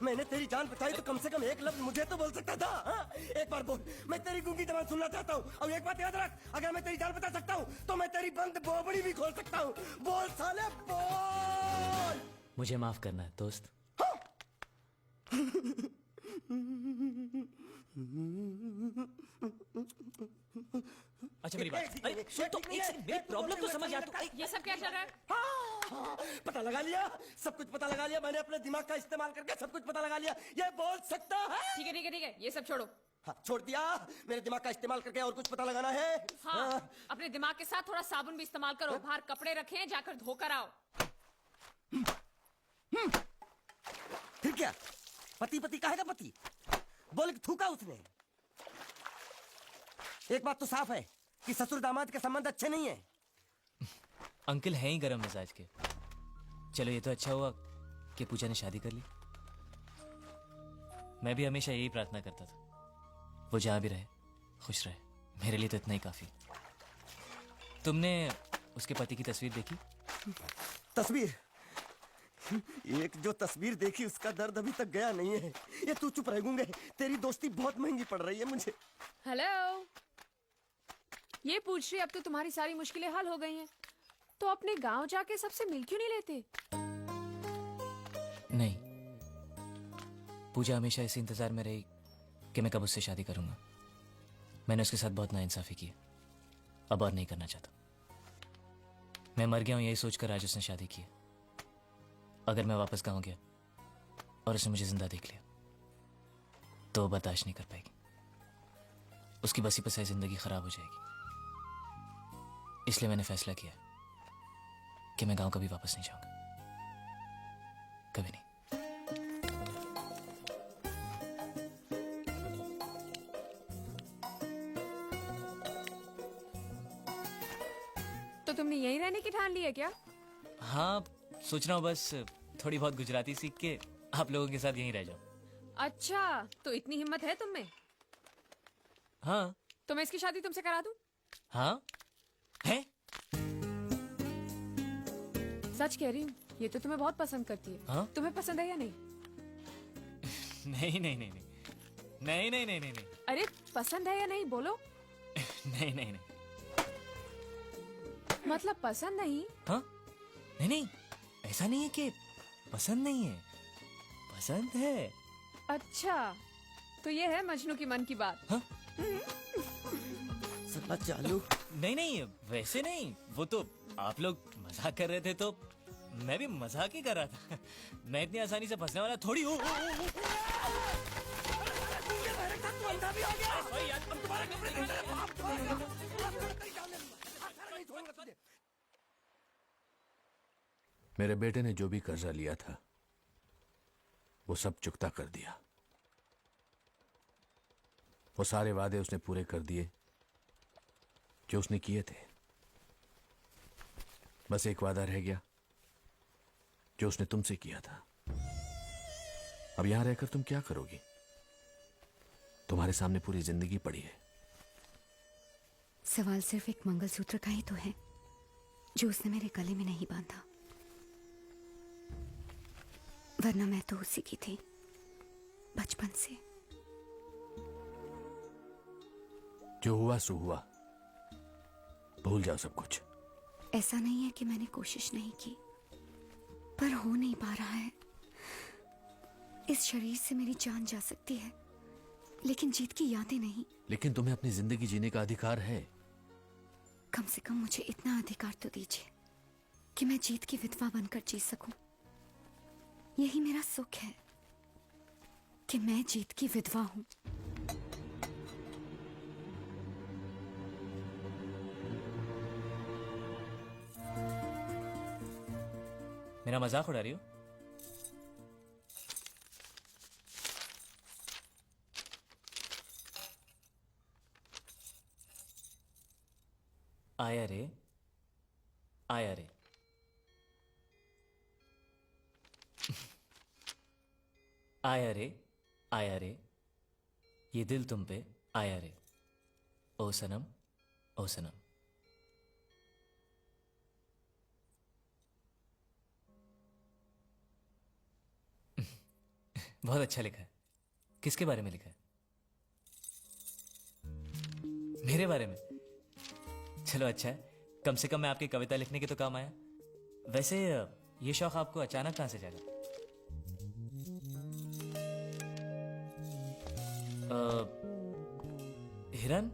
मैंने तेरी जान बचाई तो कम से कम एक लफ्ज मुझे तो बोल सकता था, हाँ? एक बार बोल, मैं तेरी गूंगी जबान सुनना चाहता हूँ। और एक बात याद रख, अगर मैं तेरी जान बचा सकता हूँ तो मैं तेरी बंद बोबड़ी भी खोल सकता हूँ। बोल साले बोल। मुझे माफ करना है दोस्त। अच्छा मेरी बात, अरे सुन तो एक सेकंड, मेरी प्रॉब्लम तो समझ यार तू। ये सब क्या चल रहा है? पता लगा लिया, सब कुछ पता लगा लिया मैंने, अपने दिमाग का इस्तेमाल करके सब कुछ पता लगा लिया। ये बोल सकता है? ठीक है ठीक है ठीक है, ये सब छोड़ो। हाँ, छोड़ दिया। मेरे दिमाग का इस्तेमाल करके और कुछ पता लगाना है? हाँ, अपने दिमाग के साथ थोड़ा साबुन भी इस्तेमाल करो। बाहर कपड़े रखे हैं, जाकर धोकर आओ। फिर क्या? पति पति काहे का पति? बोल के थूका उसने। एक बात तो साफ है कि ससुर दामाद के संबंध अच्छे नहीं है। अंकल हैं ही गरम मिजाज के। चलो ये तो अच्छा हुआ कि पूजा ने शादी कर ली। मैं भी हमेशा यही प्रार्थना करता था, वो जहां भी रहे खुश रहे। मेरे लिए तो इतना ही काफी। तुमने उसके पति की तस्वीर देखी? तस्वीर? एक जो तस्वीर देखी उसका दर्द अभी तक गया नहीं है। ये तू चुप रह गूंगे, तेरी दोस्ती बहुत महंगी पड़ रही है मुझे। हेलो, ये पूछ रही अब तो तुम्हारी सारी मुश्किलें हल हो गई हैं, तो अपने गांव जाके सबसे मिल क्यों नहीं लेते? नहीं, पूजा हमेशा इसी इंतजार में रही कि मैं कब उससे शादी करूंगा। मैंने उसके साथ बहुत नाइंसाफी की, अब और नहीं करना चाहता। मैं मर गया हूं यही सोचकर आज उसने शादी की है। अगर मैं वापस गांव गया और उसने मुझे जिंदा देख लिया तो वो बर्दाश्त नहीं कर पाएगी। उसकी बसी बसाई जिंदगी खराब हो जाएगी। इसलिए मैंने फैसला किया कि मैं गांव कभी वापस नहीं जाऊंगा, कभी नहीं। तो तुमने यहीं रहने की ठान ली है क्या? हाँ, सोच रहा हूँ बस थोड़ी बहुत गुजराती सीख के आप लोगों के साथ यहीं रह जाऊं। अच्छा, तो इतनी हिम्मत है तुम में? हाँ तो मैं इसकी शादी तुमसे करा दूं? हाँ है। सच कह रही हूँ, ये तो तुम्हें बहुत पसंद करती है। हाँ? तुम्हें पसंद है या नहीं? नहीं नहीं नहीं नहीं नहीं नहीं नहीं नहीं नहीं अरे पसंद है या नहीं, बोलो। नहीं नहीं नहीं। मतलब पसंद नहीं? हाँ नहीं नहीं, ऐसा नहीं है कि पसंद नहीं है, पसंद है। अच्छा, तो ये है मजनू की मन की बात। हाँ? साला चालू। नहीं नहीं, वैसे नहीं, वो तो आप लोग मजाक कर रहे थे तो मैं भी मजाक ही कर रहा था। मैं इतनी आसानी से फंसने वाला थोड़ी हूँ। मेरे बेटे ने जो भी कर्जा लिया था वो सब चुकता कर दिया। वो सारे वादे उसने पूरे कर दिए जो उसने किए थे। बस एक वादा रह गया जो उसने तुमसे किया था। अब यहां रहकर तुम क्या करोगी? तुम्हारे सामने पूरी जिंदगी पड़ी है। सवाल सिर्फ एक मंगलसूत्र का ही तो है जो उसने मेरे गले में नहीं बांधा, वरना मैं तो उसी की थी बचपन से। जो हुआ सो हुआ, भूल जाओ सब कुछ। ऐसा नहीं है कि मैंने कोशिश नहीं की, पर हो नहीं पा रहा है। इस शरीर से मेरी जान जा सकती है लेकिन जीत की यादें नहीं। लेकिन तुम्हें अपनी जिंदगी जीने का अधिकार है। कम से कम मुझे इतना अधिकार तो दीजिए कि मैं जीत की विधवा बनकर जी सकूं। यही मेरा सुख है कि मैं जीत की विधवा हूं। मेरा मजाक उड़ा रही हो? आया रे, आया रे। आया रे, आया रे, ये दिल तुम पे आया रे। ओ सनम, ओ सनम। बहुत अच्छा लिखा है। किसके बारे में लिखा है? मेरे बारे में? चलो अच्छा है, कम से कम मैं आपकी कविता लिखने के तो काम आया। वैसे ये शौक आपको अचानक कहां से जागा? हिरन?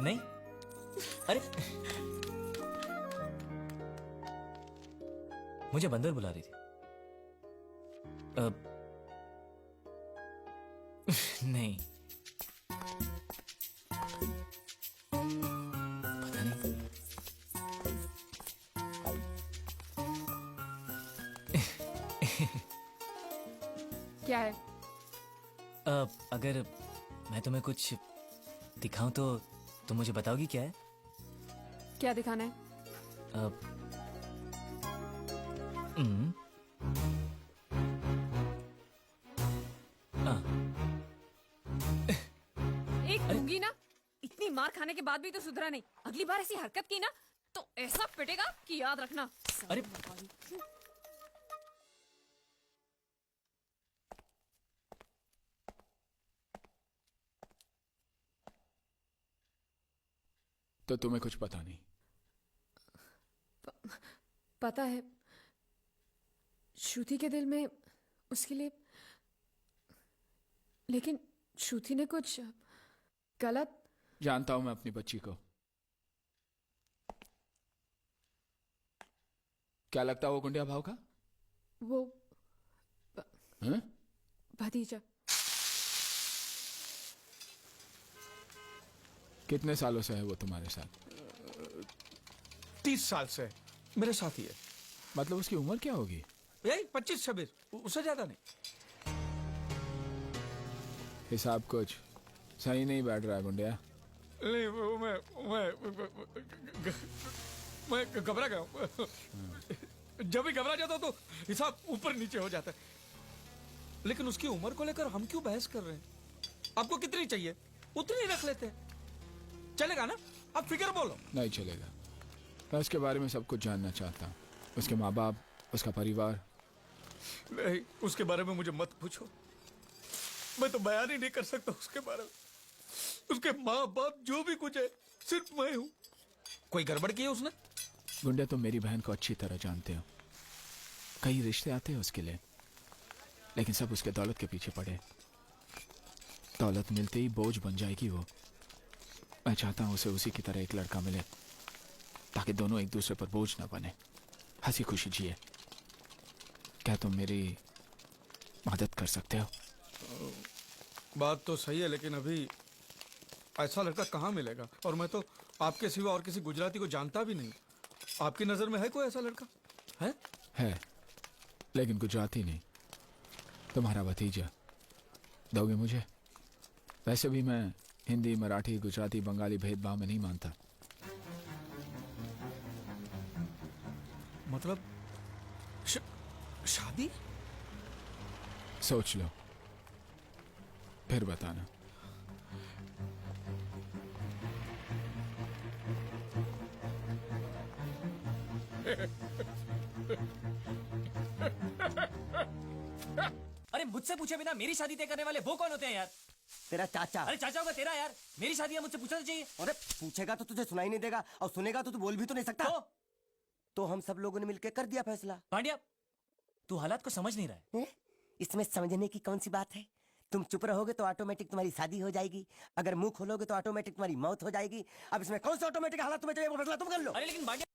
नहीं? अरे मुझे बंदर बुला रही थी। नहीं, पता नहीं। क्या है? अगर मैं तुम्हें कुछ दिखाऊं तो तुम मुझे बताओगी क्या है? क्या दिखाना है? हम्म, एक दूंगी ना, इतनी मार खाने के बाद भी तो सुधरा नहीं। अगली बार ऐसी हरकत की ना तो ऐसा पिटेगा कि याद रखना। अरे तो तुम्हें कुछ पता नहीं? पता है, श्रुति के दिल में उसके लिए, लेकिन श्रुति ने कुछ गलत। जानता हूं मैं अपनी बच्ची को। क्या लगता है वो गुंडिया भाव का? वो हैं? भतीजा। कितने सालों से है वो तुम्हारे साथ? 30 साल से मेरे साथ ही है। मतलब उसकी उम्र क्या होगी? यही 25-26, उससे ज्यादा नहीं। हिसाब कुछ सही नहीं बैठ रहा है गुंडिया। नहीं, मैं घबरा गया हूं। जब भी घबरा जाता हूं तो हिसाब ऊपर नीचे हो जाता है। लेकिन उसकी उम्र को लेकर हम क्यों बहस कर रहे हैं? आपको कितनी चाहिए उतनी रख लेते हैं, चलेगा ना? आप फिक्र बोलो। नहीं चलेगा। मैं उसके बारे में सब कुछ जानना चाहता हूँ। उसके माँ बाप, उसका परिवार। नहीं, उसके बारे में मुझे मत पूछो। मैं तो बयान ही नहीं कर सकता उसके बारे में। उसके माँ बाप जो भी कुछ है सिर्फ मैं हूं। कोई गड़बड़ की है उसने? गुंडिया, तुम मेरी बहन को अच्छी तरह जानते हो। कई रिश्ते आते हैं उसके लिए, लेकिन सब उसके दौलत के पीछे पड़े। दौलत मिलते ही बोझ बन जाएगी वो। मैं चाहता हूं उसे उसी की तरह एक लड़का मिले, ताकि दोनों एक दूसरे पर बोझ ना बने, हंसी खुशी जिए। क्या तुम मेरी मदद कर सकते हो? बात तो सही है, लेकिन अभी ऐसा लड़का कहाँ मिलेगा? और मैं तो आपके सिवा और किसी गुजराती को जानता भी नहीं। आपकी नजर में है कोई ऐसा लड़का? है? लेकिन गुजराती नहीं। तुम्हारा भतीजा दोगे मुझे? वैसे भी मैं हिंदी, मराठी, गुजराती, बंगाली भेदभाव में नहीं मानता। मतलब शादी? सोच लो, फिर बताना। अरे मुझसे पूछे बिना मेरी शादी तय करने वाले वो कौन होते हैं यार? तेरा चाचा। अरे चाचा होगा तेरा यार, मेरी शादी है मुझसे पूछना तो चाहिए। अरे पूछेगा तो तुझे सुनाई नहीं देगा, और सुनेगा तो तू बोल भी तो नहीं सकता। तो हम सब लोगों ने मिलकर कर दिया फैसला। पांड्या, तू हालात को समझ नहीं रहा है। हैं? इसमें समझने की कौन सी बात है? तुम चुप रहोगे तो ऑटोमेटिक तुम्हारी शादी हो जाएगी, अगर मुंह खोलोगे तो ऑटोमेटिक तुम्हारी मौत हो जाएगी। अब इसमें कौन सा ऑटोमेटिक हालात तुम्हें चाहिए वो फैसला तुम कर लो। अरे लेकिन पांड्या